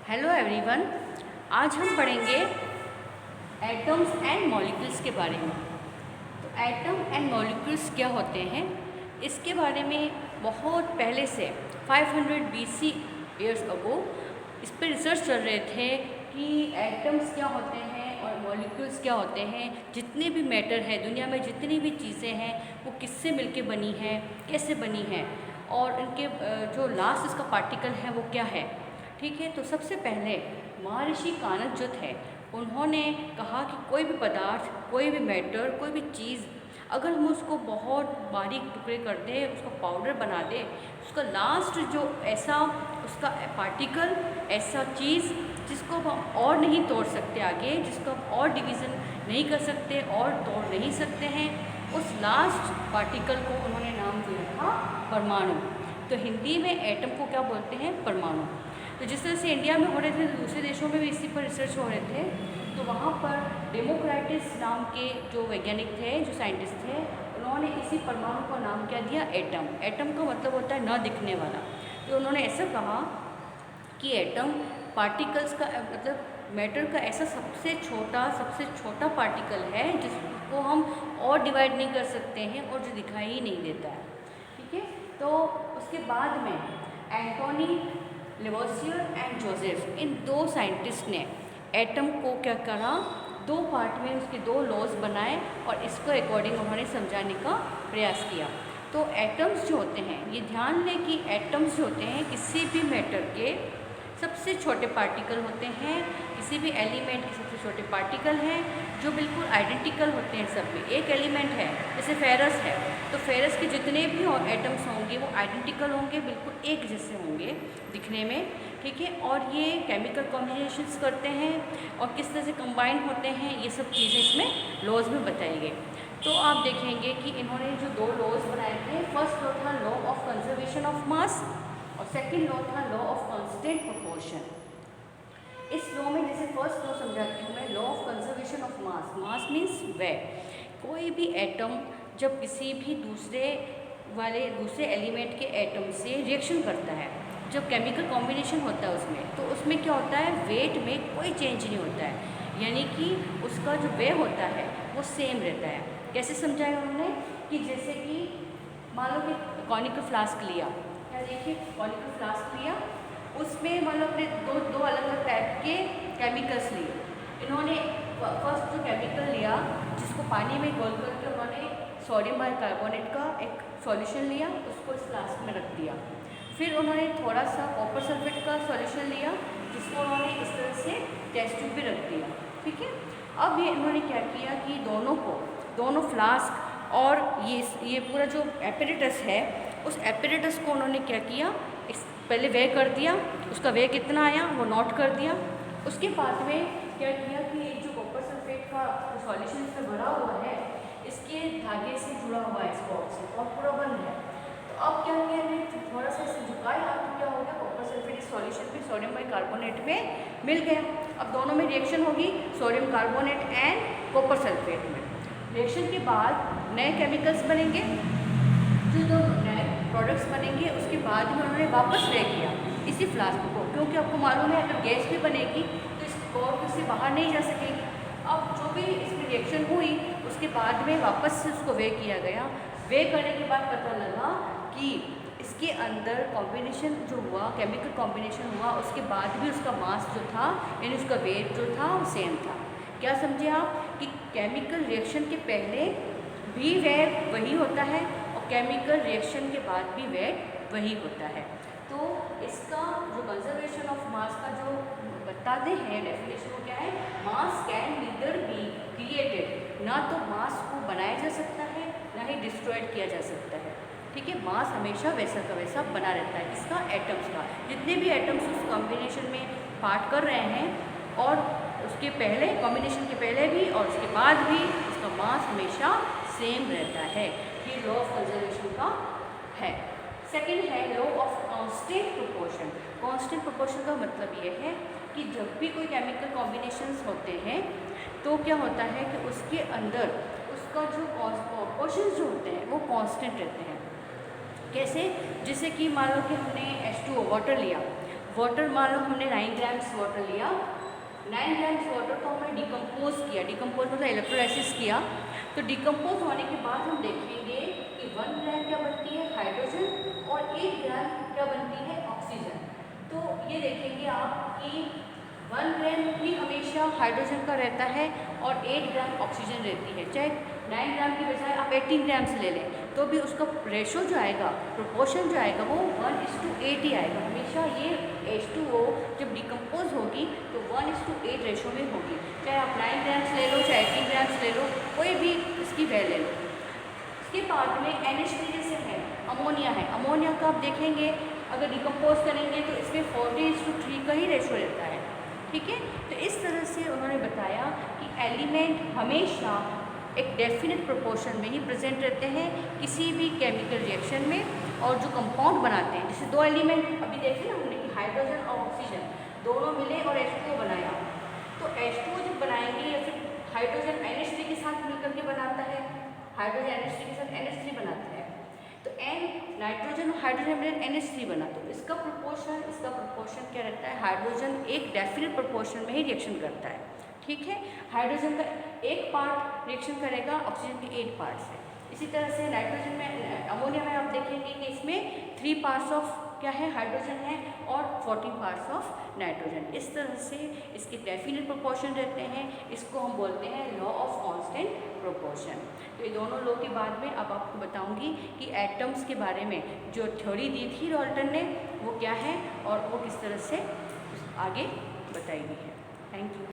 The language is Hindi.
Hello everyone. आज हम पढ़ेंगे एटम्स एंड मॉलिक्यूल्स के बारे में। तो एटम एंड मॉलिक्यूल्स क्या होते हैं, इसके बारे में बहुत पहले से 500 BC ईयर्स अगो इस पर रिसर्च चल रहे थे कि एटम्स क्या होते हैं और मॉलिक्यूल्स क्या होते हैं। जितने भी मैटर है दुनिया में, जितनी भी चीज़ें हैं वो किससे मिलके बनी हैं, कैसे बनी हैं और इनके जो लास्ट इसका पार्टिकल है वो क्या है। ठीक है, तो सबसे पहले महर्षि कानत जो थे उन्होंने कहा कि कोई भी पदार्थ, कोई भी मैटर, कोई भी चीज़ अगर हम उसको बहुत बारीक टुकड़े कर दें, उसका पाउडर बना दें, उसका लास्ट जो ऐसा उसका पार्टिकल, ऐसा चीज़ जिसको हम और नहीं तोड़ सकते आगे, जिसको हम और डिवीज़न नहीं कर सकते और तोड़ नहीं सकते हैं, उस लास्ट पार्टिकल को उन्होंने नाम दिया था परमाणु। तो हिंदी में एटम को क्या बोलते हैं? परमाणु। तो जिस तरह से इंडिया में हो रहे थे दूसरे देशों में भी इसी पर रिसर्च हो रहे थे। तो वहाँ पर डेमोक्राटिस नाम के जो वैज्ञानिक थे, जो साइंटिस्ट थे, उन्होंने इसी परमाणु का नाम क्या दिया? एटम। एटम का मतलब होता है न दिखने वाला। तो उन्होंने ऐसा कहा कि एटम पार्टिकल्स का मतलब मैटर का ऐसा सबसे छोटा पार्टिकल है जिसको हम और डिवाइड नहीं कर सकते हैं और जो दिखाई ही नहीं देता है। ठीक है, तो उसके बाद में एंटोनी लेवोसियर एंड जोसेफ, इन दो साइंटिस्ट ने एटम को क्या करा, दो पार्ट में उसके दो लॉज बनाए और इसको अकॉर्डिंग उन्होंने समझाने का प्रयास किया। तो एटम्स जो होते हैं, ये ध्यान लें कि एटम्स जो होते हैं किसी भी मैटर के सबसे छोटे पार्टिकल होते हैं, किसी भी एलिमेंट के सबसे छोटे पार्टिकल हैं जो बिल्कुल आइडेंटिकल होते हैं। सब में एक एलिमेंट है, जैसे फेरस है, तो फेरस के जितने भी एटम्स होंगे वो आइडेंटिकल होंगे, बिल्कुल एक जैसे होंगे दिखने में। ठीक है, और ये केमिकल कॉम्बिनेशंस करते हैं और किस तरह से कंबाइन होते हैं, ये सब चीज़ें इसमें लॉज में बताई गई। तो आप देखेंगे कि इन्होंने जो दो लॉज बनाए थे, फर्स्ट लॉ था law of conservation of mass और सेकेंड लॉ था लॉ ऑफ कांस्टेंट प्रोपोर्शन। इस लॉ में जैसे फर्स्ट लॉ समझाती हूँ मैं, law of conservation of mass. Mass means weight. कोई भी एटम जब किसी भी दूसरे एलिमेंट के एटम से रिएक्शन करता है, जब केमिकल कॉम्बिनेशन होता है उसमें, तो उसमें क्या होता है, वेट में कोई चेंज नहीं होता है, यानी कि उसका जो वे होता है वो सेम रहता है। कैसे समझाया उन्होंने कि जैसे कि मान लो कि कॉनिकल फ्लास्क लिया, क्या देखिए कॉनिकल फ्लास्क लिया, उसमें मतलब अपने दो अलग अलग टाइप के केमिकल्स लिए। इन्होंने फर्स्ट जो केमिकल लिया जिसको पानी में घोल करके उन्होंने सोडियम बाइकार्बोनेट का एक सॉल्यूशन लिया, उसको इस फ्लास्क में रख दिया। फिर उन्होंने थोड़ा सा कॉपर सल्फेट का सॉल्यूशन लिया जिसको उन्होंने इस तरह से टेस्ट ट्यूब पे रख दिया। ठीक है, अब ये इन्होंने क्या किया कि दोनों फ्लास्क और ये पूरा जो एपरेटस है, उस एपरेटस को उन्होंने क्या किया, पहले वे कर दिया, उसका वे कितना आया वो नोट कर दिया। उसके बाद में क्या किया कि ये जो कॉपर सल्फेट का जो सॉल्यूशन इसमें भरा हुआ है, इसके धागे से जुड़ा हुआ है इस बॉक्स से और पूरा बंद है। तो अब क्या किया, थोड़ा सा इसे झुकाया तो क्या हो गया, कॉपर सल्फेट इस सॉल्यूशन पे सोडियम बाइकार्बोनेट में मिल गया। अब दोनों में रिएक्शन होगी, sodium carbonate and copper sulphate में। रिएक्शन के बाद नए केमिकल्स बनेंगे, जो नए प्रोडक्ट्स बनेंगे। उसके बाद में उन्होंने वापस वे किया इसी फ्लास्क को, क्योंकि आपको मालूम है अगर गैस भी बनेगी तो इस कॉर्क से बाहर नहीं जा सकेगी। अब जो भी इसमें रिएक्शन हुई उसके बाद में वापस से उसको वे किया गया। वे करने के बाद पता लगा कि इसके अंदर कॉम्बिनेशन जो हुआ, केमिकल कॉम्बिनेशन हुआ, उसके बाद भी उसका मास जो था यानी उसका वेट जो था वो सेम था। क्या समझे आप कि केमिकल रिएक्शन के पहले भी वेट वही होता है और केमिकल रिएक्शन के बाद भी वेट वही होता है। तो इसका जो कंजर्वेशन ऑफ मास का जो बताते हैं डेफिनेशन वो क्या है, मास कैन नीदर बी क्रिएटेड, ना तो मास को बनाया जा सकता है ना ही डिस्ट्रॉयड किया जा सकता है। ठीक है, मास हमेशा वैसा का वैसा बना रहता है। इसका एटम्स का, जितने भी एटम्स उस कॉम्बिनेशन में पार्ट कर रहे हैं और उसके पहले कॉम्बिनेशन के पहले भी और उसके बाद भी उसका मास हमेशा सेम रहता है। ये लॉ ऑफ कंजर्वेशन का है। सेकेंड है law of constant proportion. Constant proportion का मतलब ये है कि जब भी कोई केमिकल कॉम्बिनेशंस होते हैं तो क्या होता है कि उसके अंदर उसका जो प्रोपोर्शंस जो होते हैं वो कांस्टेंट रहते हैं। कैसे? जैसे कि मान लो कि हमने H2O वाटर लिया, वाटर मान लो हमने 9 ग्राम्स वाटर लिया, 9 ग्राम्स वाटर को हमने डिकम्पोज किया, डिकम्पोज मतलब इलेक्ट्रोलाइसिस किया। तो डिकम्पोज होने के बाद हम देखेंगे कि 1 ग्राम क्या बनती है हाइड्रोजन और 8 ग्राम क्या बनती है ऑक्सीजन। तो ये देखेंगे आप कि 1 ग्राम ही हमेशा हाइड्रोजन का रहता है और 8 ग्राम ऑक्सीजन रहती है। चाहे 9 ग्राम की बजाय आप 18 ग्राम से ले लें तो भी उसका रेशो जो आएगा, प्रोपोर्शन जो आएगा वो 1:8 ही आएगा। हमेशा ये H2O जब डिकम्पोज होगी तो 1:8 रेशो में होगी। चाहे आप 9 ग्राम्स ले लो, चाहे 18 ग्राम्स ले लो, कोई भी इसकी वैल्यू ले लो। इसके बाद में NH3 जैसे है, अमोनिया है, अमोनिया का आप देखेंगे अगर डिकम्पोज करेंगे तो इसमें 40:3 का ही रेशो रहता है। ठीक है, तो इस तरह से उन्होंने बताया कि एलिमेंट हमेशा एक डेफिनेट प्रोपोर्शन में ही प्रेजेंट रहते हैं किसी भी केमिकल रिएक्शन में, और जो कंपाउंड बनाते हैं, जैसे दो एलिमेंट अभी देखे ना हमने कि हाइड्रोजन और ऑक्सीजन दोनों मिले और H2O बनाया, तो H2O जब बनाएंगे या फिर हाइड्रोजन NH3 के साथ मिलकर के बनाता है, हाइड्रोजन NH3 के साथ NH3 बनाता है, तो नाइट्रोजन और हाइड्रोजन मिलकर NH3 बना, तो इसका प्रोपोर्शन क्या रहता है, हाइड्रोजन एक डेफिनेट प्रोपोर्शन में ही रिएक्शन करता है। ठीक है, हाइड्रोजन का एक पार्ट रिएक्शन करेगा ऑक्सीजन के 8 पार्ट से। इसी तरह से नाइट्रोजन में, अमोनिया में आप देखेंगे कि इसमें 3 पार्ट्स ऑफ क्या है हाइड्रोजन है और 14 पार्ट्स ऑफ नाइट्रोजन। इस तरह से इसके डेफिनेट प्रोपोर्शन रहते हैं, इसको हम बोलते हैं लॉ ऑफ कांस्टेंट प्रोपोर्शन। तो ये दोनों लॉ के बाद में अब आपको बताऊंगी कि एटम्स के बारे में जो थ्योरी दी थी डाल्टन ने वो क्या है और वो किस तरह से आगे बताई गई है। Thank you.